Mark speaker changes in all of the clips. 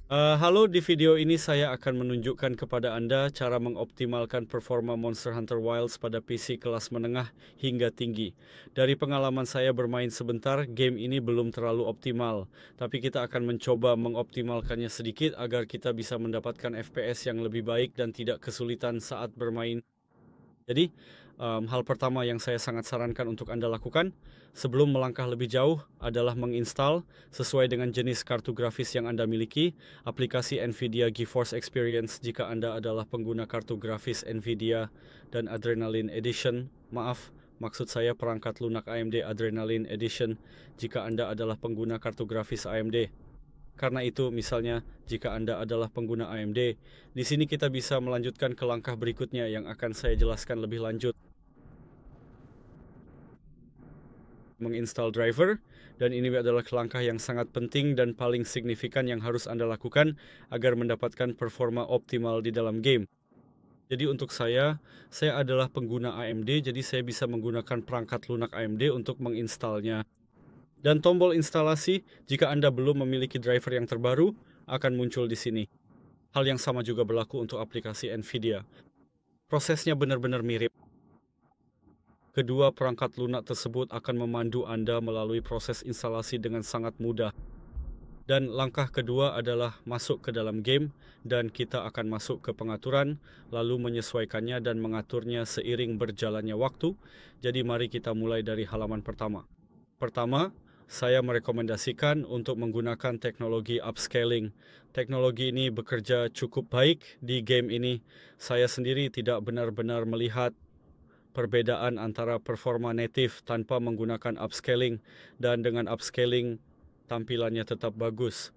Speaker 1: Halo, di video ini saya akan menunjukkan kepada Anda cara mengoptimalkan performa Monster Hunter Wilds pada PC kelas menengah hingga tinggi. Dari pengalaman saya bermain sebentar, game ini belum terlalu optimal, tapi kita akan mencoba mengoptimalkannya sedikit agar kita bisa mendapatkan FPS yang lebih baik dan tidak kesulitan saat bermain. Jadi, hal pertama yang saya sangat sarankan untuk Anda lakukan sebelum melangkah lebih jauh adalah menginstal sesuai dengan jenis kartu grafis yang Anda miliki aplikasi NVIDIA GeForce Experience jika Anda adalah pengguna kartu grafis NVIDIA dan Adrenaline Edition. Maaf, maksud saya perangkat lunak AMD Adrenaline Edition jika Anda adalah pengguna kartu grafis AMD. Karena itu, misalnya, jika Anda adalah pengguna AMD, di sini kita bisa melanjutkan ke langkah berikutnya yang akan saya jelaskan lebih lanjut. Menginstal driver, dan ini adalah langkah yang sangat penting dan paling signifikan yang harus Anda lakukan agar mendapatkan performa optimal di dalam game. Jadi untuk saya adalah pengguna AMD, jadi saya bisa menggunakan perangkat lunak AMD untuk menginstalnya. Dan tombol instalasi, jika Anda belum memiliki driver yang terbaru, akan muncul di sini. Hal yang sama juga berlaku untuk aplikasi NVIDIA. Prosesnya benar-benar mirip. Kedua perangkat lunak tersebut akan memandu Anda melalui proses instalasi dengan sangat mudah. Dan langkah kedua adalah masuk ke dalam game, dan kita akan masuk ke pengaturan, lalu menyesuaikannya dan mengaturnya seiring berjalannya waktu. Jadi mari kita mulai dari halaman pertama. Pertama, saya merekomendasikan untuk menggunakan teknologi upscaling. Teknologi ini bekerja cukup baik di game ini. Saya sendiri tidak benar-benar melihat perbedaan antara performa native tanpa menggunakan upscaling, dan dengan upscaling tampilannya tetap bagus.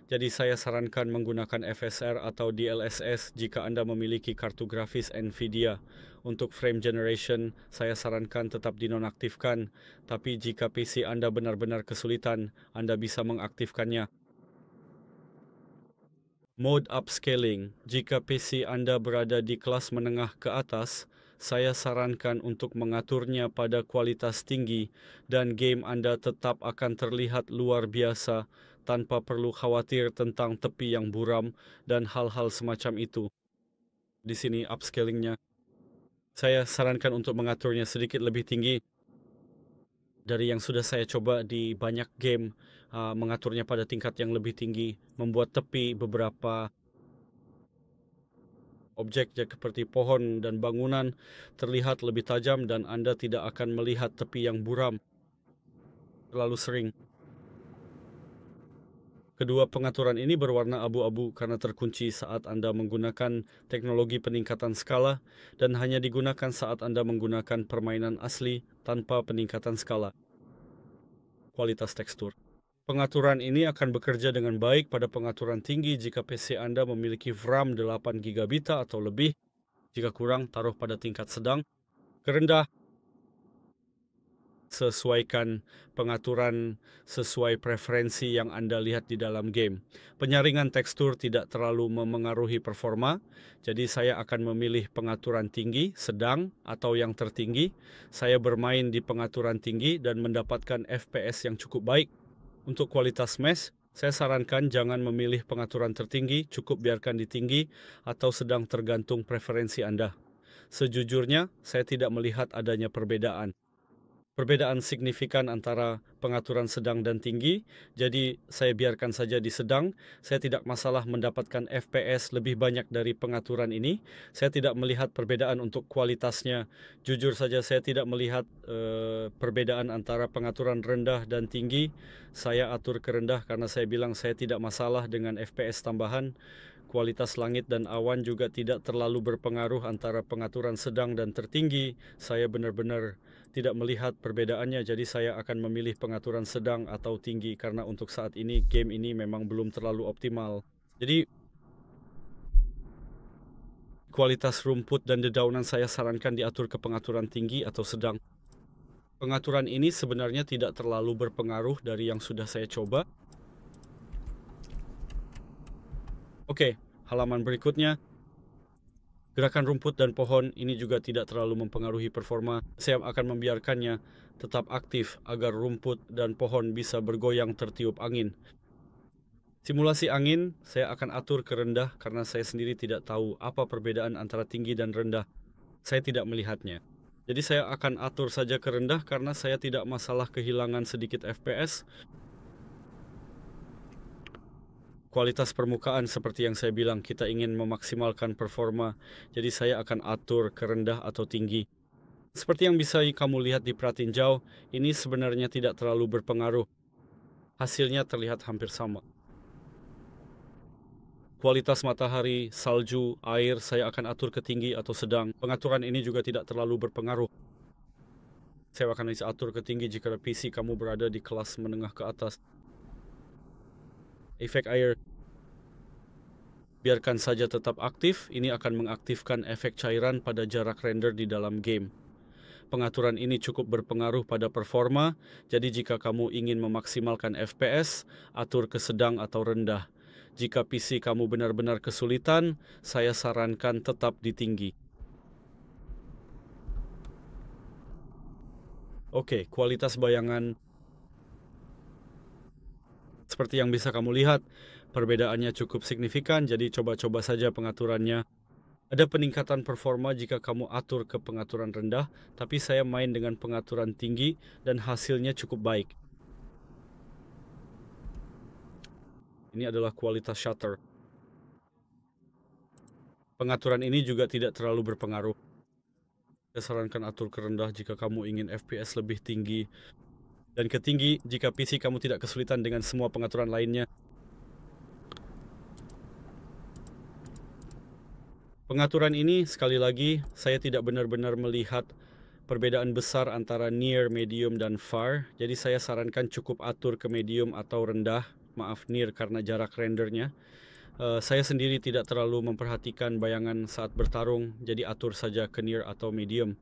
Speaker 1: Jadi saya sarankan menggunakan FSR atau DLSS jika Anda memiliki kartu grafis NVIDIA. Untuk frame generation, saya sarankan tetap dinonaktifkan, tapi jika PC Anda benar-benar kesulitan, Anda bisa mengaktifkannya. Mode upscaling. Jika PC Anda berada di kelas menengah ke atas, saya sarankan untuk mengaturnya pada kualitas tinggi dan game Anda tetap akan terlihat luar biasa tanpa perlu khawatir tentang tepi yang buram dan hal-hal semacam itu. Di sini upscalingnya. Saya sarankan untuk mengaturnya sedikit lebih tinggi dari yang sudah saya coba di banyak game, mengaturnya pada tingkat yang lebih tinggi, membuat tepi beberapa objek seperti pohon dan bangunan terlihat lebih tajam dan Anda tidak akan melihat tepi yang buram terlalu sering. Kedua pengaturan ini berwarna abu-abu karena terkunci saat Anda menggunakan teknologi peningkatan skala dan hanya digunakan saat Anda menggunakan permainan asli tanpa peningkatan skala. Kualitas tekstur. Pengaturan ini akan bekerja dengan baik pada pengaturan tinggi jika PC Anda memiliki RAM 8 GB atau lebih. Jika kurang, taruh pada tingkat sedang. Kerendah, sesuaikan pengaturan sesuai preferensi yang Anda lihat di dalam game. Penyaringan tekstur tidak terlalu memengaruhi performa, jadi saya akan memilih pengaturan tinggi, sedang, atau yang tertinggi. Saya bermain di pengaturan tinggi dan mendapatkan FPS yang cukup baik. Untuk kualitas mesh, saya sarankan jangan memilih pengaturan tertinggi, cukup biarkan di tinggi atau sedang tergantung preferensi Anda. Sejujurnya, saya tidak melihat adanya perbedaan signifikan antara pengaturan sedang dan tinggi, jadi saya biarkan saja di sedang. Saya tidak masalah mendapatkan FPS lebih banyak dari pengaturan ini. Saya tidak melihat perbedaan untuk kualitasnya. Jujur saja saya tidak melihat perbedaan antara pengaturan rendah dan tinggi. Saya atur ke rendah karena saya bilang saya tidak masalah dengan FPS tambahan. Kualitas langit dan awan juga tidak terlalu berpengaruh antara pengaturan sedang dan tertinggi. Saya benar-benar tidak melihat perbedaannya, jadi saya akan memilih pengaturan sedang atau tinggi karena untuk saat ini game ini memang belum terlalu optimal. Jadi kualitas rumput dan dedaunan saya sarankan diatur ke pengaturan tinggi atau sedang. Pengaturan ini sebenarnya tidak terlalu berpengaruh dari yang sudah saya coba. Oke, halaman berikutnya. Gerakan rumput dan pohon ini juga tidak terlalu mempengaruhi performa. Saya akan membiarkannya tetap aktif agar rumput dan pohon bisa bergoyang tertiup angin. Stimulasi angin, saya akan atur ke rendah karena saya sendiri tidak tahu apa perbedaan antara tinggi dan rendah. Saya tidak melihatnya. Jadi saya akan atur saja ke rendah karena saya tidak masalah kehilangan sedikit FPS. Kualitas permukaan seperti yang saya bilang, kita ingin memaksimalkan performa. Jadi saya akan atur ke rendah atau tinggi. Seperti yang bisa kamu lihat di pratinjau, ini sebenarnya tidak terlalu berpengaruh. Hasilnya terlihat hampir sama. Kualitas matahari, salju, air, saya akan atur ke tinggi atau sedang. Pengaturan ini juga tidak terlalu berpengaruh. Saya akan bisa atur ke tinggi jika PC kamu berada di kelas menengah ke atas. Efek air. Biarkan saja tetap aktif, ini akan mengaktifkan efek cairan pada jarak render di dalam game. Pengaturan ini cukup berpengaruh pada performa, jadi jika kamu ingin memaksimalkan FPS, atur ke sedang atau rendah. Jika PC kamu benar-benar kesulitan, saya sarankan tetap di tinggi. Oke, kualitas bayangan. Seperti yang bisa kamu lihat, perbedaannya cukup signifikan, jadi coba-coba saja pengaturannya. Ada peningkatan performa jika kamu atur ke pengaturan rendah, tapi saya main dengan pengaturan tinggi dan hasilnya cukup baik. Ini adalah kualitas shutter. Pengaturan ini juga tidak terlalu berpengaruh. Saya sarankan atur ke rendah jika kamu ingin FPS lebih tinggi, dan ke tinggi jika PC kamu tidak kesulitan dengan semua pengaturan lainnya. Pengaturan ini, sekali lagi, saya tidak benar-benar melihat perbedaan besar antara near, medium, dan far. Jadi saya sarankan cukup atur ke medium atau rendah. Maaf, near karena jarak rendernya. Saya sendiri tidak terlalu memperhatikan bayangan saat bertarung, jadi atur saja ke near atau medium.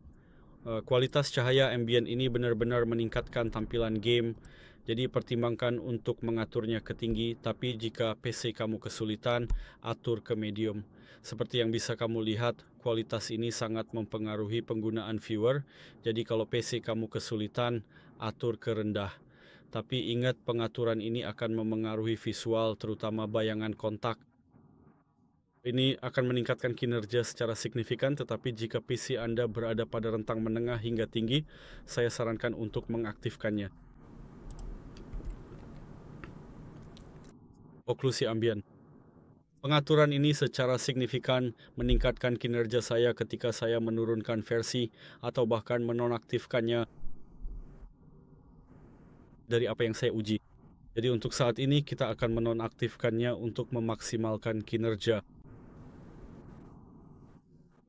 Speaker 1: Kualitas cahaya ambient ini benar-benar meningkatkan tampilan game, jadi pertimbangkan untuk mengaturnya ke tinggi, tapi jika PC kamu kesulitan, atur ke medium. Seperti yang bisa kamu lihat, kualitas ini sangat mempengaruhi penggunaan viewer, jadi kalau PC kamu kesulitan, atur ke rendah. Tapi ingat, pengaturan ini akan memengaruhi visual, terutama bayangan kontak. Ini akan meningkatkan kinerja secara signifikan, tetapi jika PC Anda berada pada rentang menengah hingga tinggi, saya sarankan untuk mengaktifkannya. Oklusi ambien. Pengaturan ini secara signifikan meningkatkan kinerja saya ketika saya menurunkan versi atau bahkan menonaktifkannya dari apa yang saya uji. Jadi untuk saat ini kita akan menonaktifkannya untuk memaksimalkan kinerja.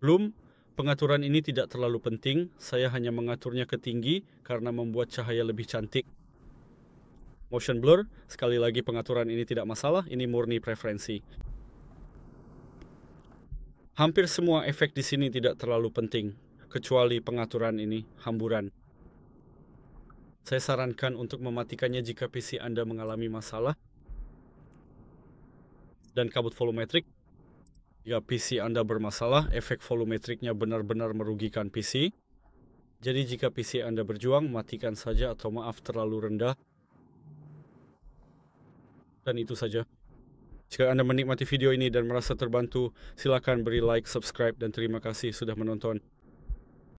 Speaker 1: Belum, pengaturan ini tidak terlalu penting, saya hanya mengaturnya ke tinggi karena membuat cahaya lebih cantik. Motion blur, sekali lagi pengaturan ini tidak masalah, ini murni preferensi. Hampir semua efek di sini tidak terlalu penting, kecuali pengaturan ini, hamburan. Saya sarankan untuk mematikannya jika PC Anda mengalami masalah. Dan kabut volumetrik. Jika PC Anda bermasalah, efek volumetriknya benar-benar merugikan PC. Jadi jika PC Anda berjuang, matikan saja atau maaf terlalu rendah. Dan itu saja. Jika Anda menikmati video ini dan merasa terbantu, silakan beri like, subscribe, dan terima kasih sudah menonton.